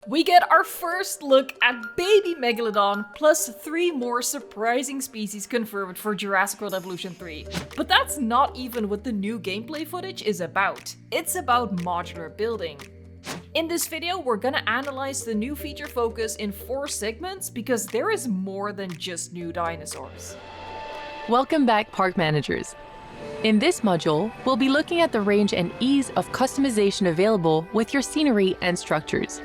We get our first look at baby Megalodon, plus 3 more surprising species confirmed for Jurassic World Evolution 3. But that's not even what the new gameplay footage is about. It's about modular building. In this video, we're gonna analyze the new feature focus in 4 segments because there is more than just new dinosaurs. Welcome back, park managers. In this module, we'll be looking at the range and ease of customization available with your scenery and structures.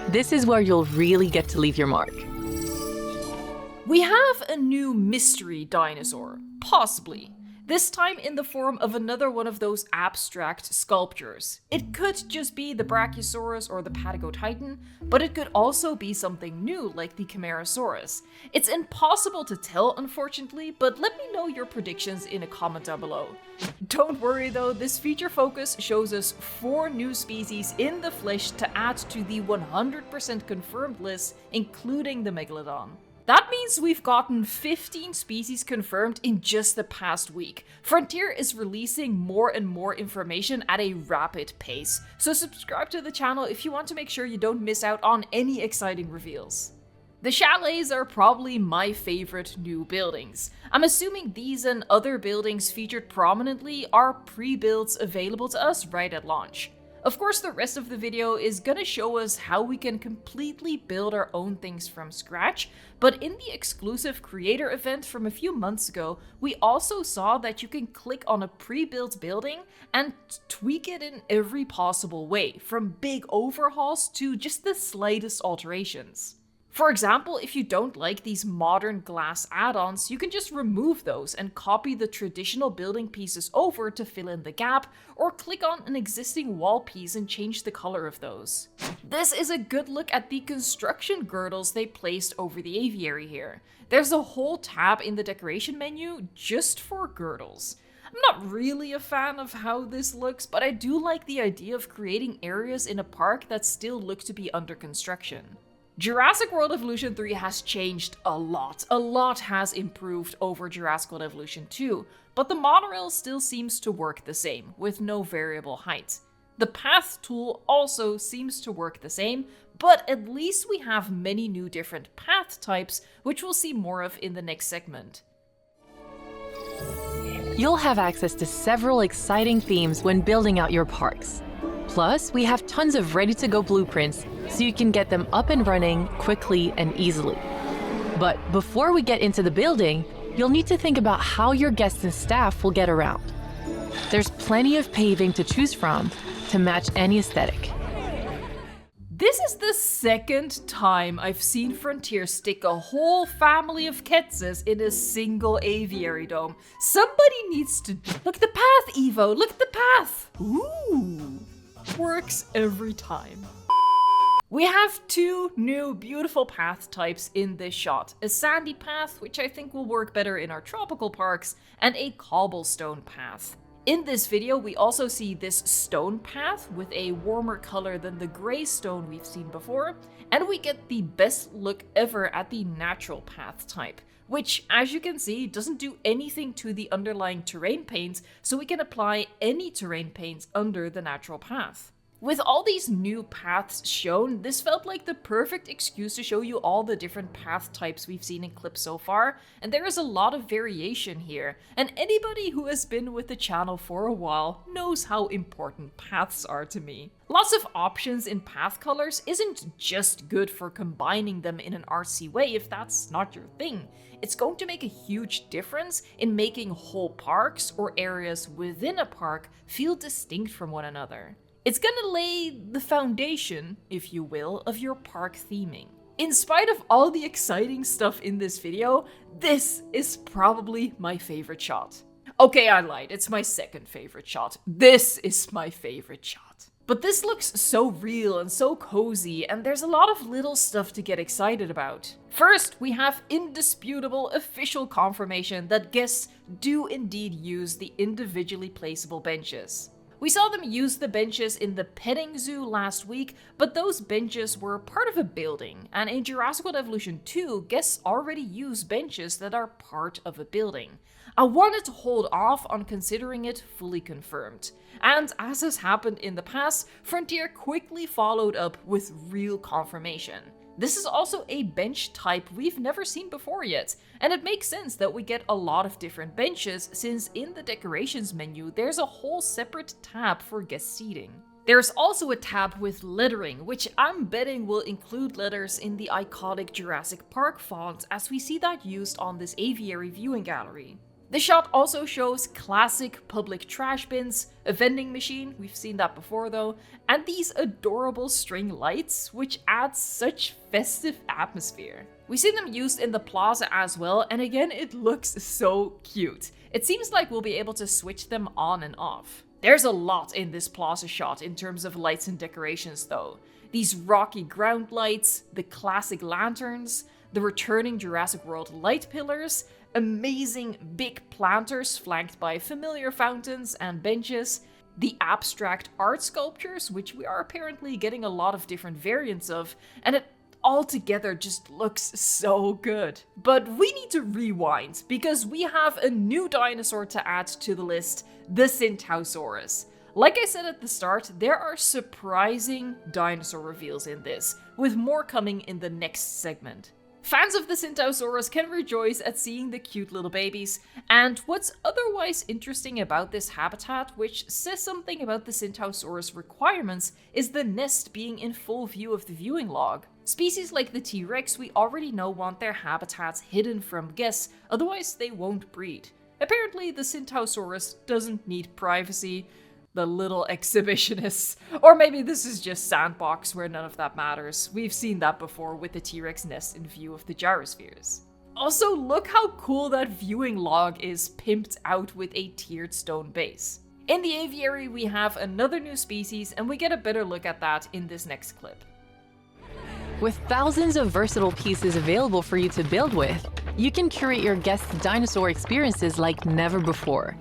This is where you'll really get to leave your mark. We have a new mystery dinosaur, possibly. This time in the form of another one of those abstract sculptures. It could just be the Brachiosaurus or the Patagotitan, but it could also be something new like the Camarasaurus. It's impossible to tell, unfortunately, but let me know your predictions in a comment down below. Don't worry though, this feature focus shows us 4 new species in the flesh to add to the 100% confirmed list, including the Megalodon. That means we've gotten 15 species confirmed in just the past week. Frontier is releasing more and more information at a rapid pace, so subscribe to the channel if you want to make sure you don't miss out on any exciting reveals. The chalets are probably my favorite new buildings. I'm assuming these and other buildings featured prominently are pre-builds available to us right at launch. Of course, the rest of the video is gonna show us how we can completely build our own things from scratch, but in the exclusive creator event from a few months ago, we also saw that you can click on a pre-built building and tweak it in every possible way, from big overhauls to just the slightest alterations. For example, if you don't like these modern glass add-ons, you can just remove those and copy the traditional building pieces over to fill in the gap, or click on an existing wall piece and change the color of those. This is a good look at the construction girdles they placed over the aviary here. There's a whole tab in the decoration menu just for girdles. I'm not really a fan of how this looks, but I do like the idea of creating areas in a park that still look to be under construction. Jurassic World Evolution 3 has changed a lot. A lot has improved over Jurassic World Evolution 2, but the monorail still seems to work the same, with no variable height. The path tool also seems to work the same, but at least we have many new different path types, which we'll see more of in the next segment. You'll have access to several exciting themes when building out your parks. Plus, we have tons of ready-to-go blueprints so you can get them up and running quickly and easily. But before we get into the building, you'll need to think about how your guests and staff will get around. There's plenty of paving to choose from to match any aesthetic. This is the second time I've seen Frontier stick a whole family of Ketzes in a single aviary dome. Somebody needs to... Look at the path, Evo! Look at the path! Ooh! Works every time. We have 2 new beautiful path types in this shot. A sandy path, which I think will work better in our tropical parks, and a cobblestone path. In this video, we also see this stone path with a warmer color than the gray stone we've seen before, and we get the best look ever at the natural path type, which, as you can see, doesn't do anything to the underlying terrain paints, so we can apply any terrain paints under the natural path. With all these new paths shown, this felt like the perfect excuse to show you all the different path types we've seen in clips so far, and there is a lot of variation here, and anybody who has been with the channel for a while knows how important paths are to me. Lots of options in path colors isn't just good for combining them in an artsy way if that's not your thing. It's going to make a huge difference in making whole parks or areas within a park feel distinct from one another. It's gonna lay the foundation, if you will, of your park theming. In spite of all the exciting stuff in this video, this is probably my favorite shot. Okay, I lied, it's my second favorite shot. This is my favorite shot. But this looks so real and so cozy, and there's a lot of little stuff to get excited about. First, we have indisputable official confirmation that guests do indeed use the individually placeable benches. We saw them use the benches in the petting zoo last week, but those benches were part of a building, and in Jurassic World Evolution 2, guests already use benches that are part of a building. I wanted to hold off on considering it fully confirmed. And as has happened in the past, Frontier quickly followed up with real confirmation. This is also a bench type we've never seen before yet, and it makes sense that we get a lot of different benches since in the decorations menu there's a whole separate tab for guest seating. There's also a tab with lettering, which I'm betting will include letters in the iconic Jurassic Park font as we see that used on this aviary viewing gallery. The shot also shows classic public trash bins, a vending machine, we've seen that before though, and these adorable string lights, which add such festive atmosphere. We see them used in the plaza as well, and again it looks so cute. It seems like we'll be able to switch them on and off. There's a lot in this plaza shot in terms of lights and decorations though. These rocky ground lights, the classic lanterns, the returning Jurassic World light pillars, amazing big planters flanked by familiar fountains and benches, the abstract art sculptures, which we are apparently getting a lot of different variants of, and it all together just looks so good. But we need to rewind, because we have a new dinosaur to add to the list, the Centausaurus. Like I said at the start, there are surprising dinosaur reveals in this, with more coming in the next segment. Fans of the Centausaurus can rejoice at seeing the cute little babies, and what's otherwise interesting about this habitat, which says something about the Centausaurus requirements, is the nest being in full view of the viewing log. Species like the T-Rex we already know want their habitats hidden from guests, otherwise they won't breed. Apparently the Centausaurus doesn't need privacy. The little exhibitionists. Or maybe this is just Sandbox where none of that matters. We've seen that before with the T-Rex nest in view of the gyrospheres. Also, look how cool that viewing log is pimped out with a tiered stone base. In the aviary we have another new species, and we get a better look at that in this next clip. With thousands of versatile pieces available for you to build with, you can curate your guests' dinosaur experiences like never before.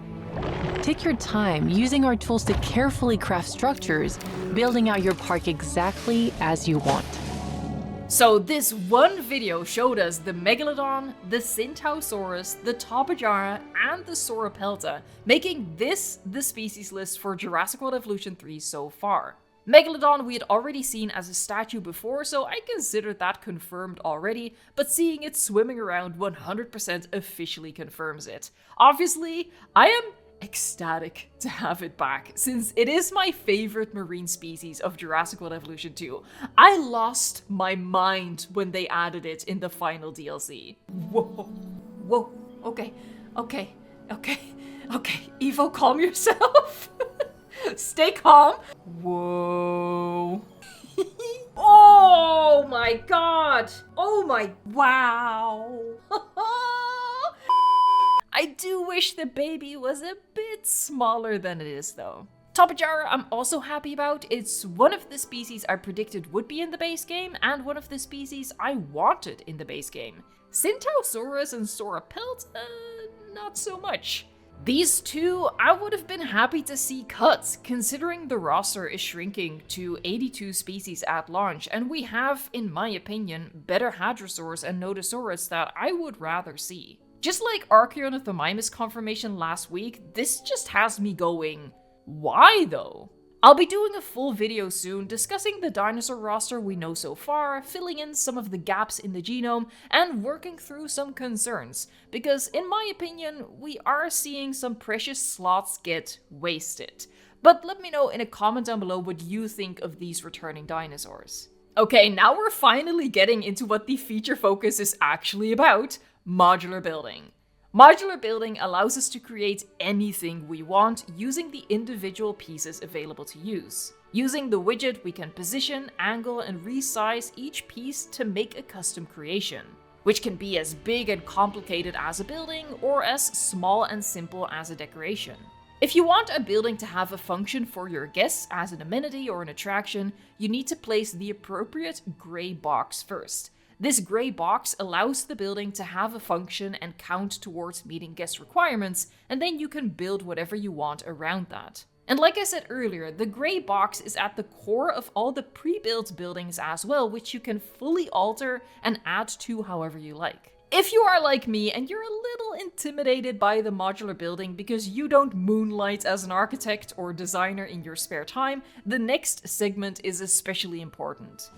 Take your time using our tools to carefully craft structures, building out your park exactly as you want. So this one video showed us the Megalodon, the Centausaurus, the Tapejara, and the Sauropelta, making this the species list for Jurassic World Evolution 3 so far. Megalodon we had already seen as a statue before, so I considered that confirmed already, but seeing it swimming around 100% officially confirms it. Obviously, I am ecstatic to have it back, since it is my favorite marine species of Jurassic World Evolution 2. I lost my mind when they added it in the final DLC. Whoa, okay, Evo, calm yourself. Stay calm. Whoa. Oh my god. Oh my, wow. I do wish the baby was a bit smaller than it is though. Tapejara I'm also happy about. It's one of the species I predicted would be in the base game, and one of the species I wanted in the base game. Centausaurus and Sauropelta, not so much. These two I would have been happy to see cut, considering the roster is shrinking to 82 species at launch, and we have, in my opinion, better Hadrosaurs and Nodosaurus that I would rather see. Just like Archaeornithomimus confirmation last week, this just has me going, why though? I'll be doing a full video soon discussing the dinosaur roster we know so far, filling in some of the gaps in the genome, and working through some concerns, because in my opinion, we are seeing some precious slots get wasted. But let me know in a comment down below what you think of these returning dinosaurs. Okay, now we're finally getting into what the feature focus is actually about. Modular building. Modular building allows us to create anything we want using the individual pieces available to use. Using the widget, we can position, angle, and resize each piece to make a custom creation, which can be as big and complicated as a building or as small and simple as a decoration. If you want a building to have a function for your guests as an amenity or an attraction, you need to place the appropriate gray box first. This gray box allows the building to have a function and count towards meeting guest requirements, and then you can build whatever you want around that. And like I said earlier, the gray box is at the core of all the pre-built buildings as well, which you can fully alter and add to however you like. If you are like me and you're a little intimidated by the modular building because you don't moonlight as an architect or designer in your spare time, the next segment is especially important.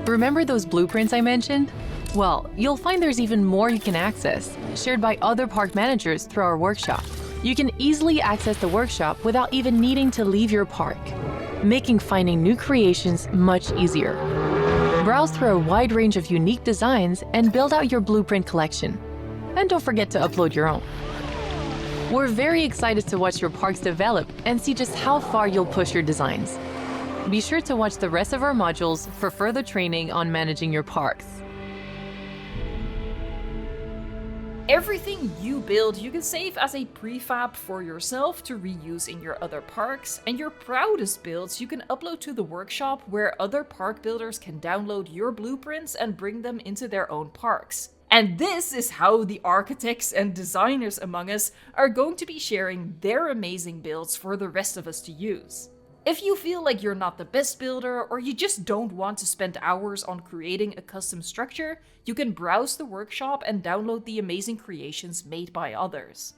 Remember those blueprints I mentioned? Well, you'll find there's even more you can access, shared by other park managers through our workshop. You can easily access the workshop without even needing to leave your park, making finding new creations much easier. Browse through a wide range of unique designs and build out your blueprint collection. And don't forget to upload your own. We're very excited to watch your parks develop and see just how far you'll push your designs. Be sure to watch the rest of our modules for further training on managing your parks. Everything you build, you can save as a prefab for yourself to reuse in your other parks, and your proudest builds you can upload to the workshop where other park builders can download your blueprints and bring them into their own parks. And this is how the architects and designers among us are going to be sharing their amazing builds for the rest of us to use. If you feel like you're not the best builder, or you just don't want to spend hours on creating a custom structure, you can browse the workshop and download the amazing creations made by others.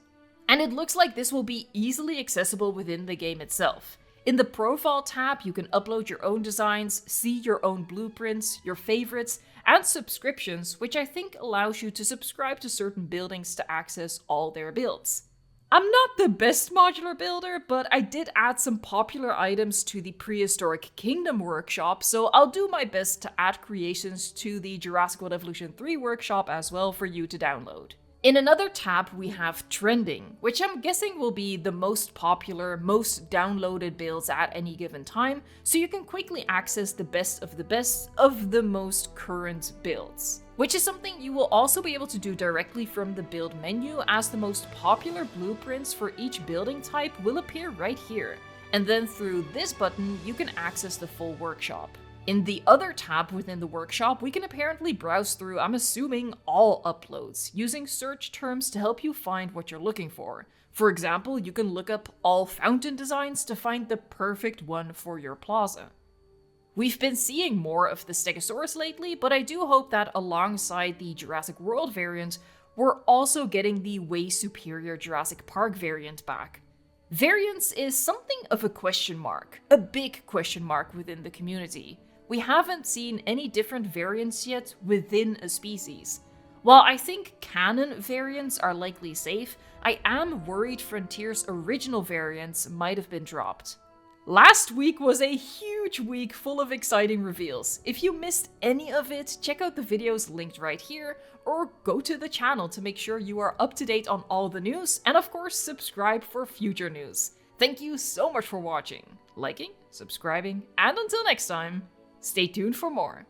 And it looks like this will be easily accessible within the game itself. In the Profile tab, you can upload your own designs, see your own blueprints, your favorites, and subscriptions, which I think allows you to subscribe to certain buildings to access all their builds. I'm not the best modular builder, but I did add some popular items to the Prehistoric Kingdom workshop, so I'll do my best to add creations to the Jurassic World Evolution 3 workshop as well for you to download. In another tab, we have Trending, which I'm guessing will be the most popular, most downloaded builds at any given time, so you can quickly access the best of the most current builds. Which is something you will also be able to do directly from the build menu, as the most popular blueprints for each building type will appear right here. And then through this button, you can access the full workshop. In the other tab within the workshop, we can apparently browse through, I'm assuming, all uploads, using search terms to help you find what you're looking for. For example, you can look up all fountain designs to find the perfect one for your plaza. We've been seeing more of the Stegosaurus lately, but I do hope that alongside the Jurassic World variant, we're also getting the way superior Jurassic Park variant back. Variance is something of a question mark, a big question mark within the community. We haven't seen any different variants yet within a species. While I think canon variants are likely safe, I am worried Frontier's original variants might have been dropped. Last week was a huge week full of exciting reveals. If you missed any of it, check out the videos linked right here, or go to the channel to make sure you are up to date on all the news, and of course subscribe for future news. Thank you so much for watching, liking, subscribing, and until next time, stay tuned for more.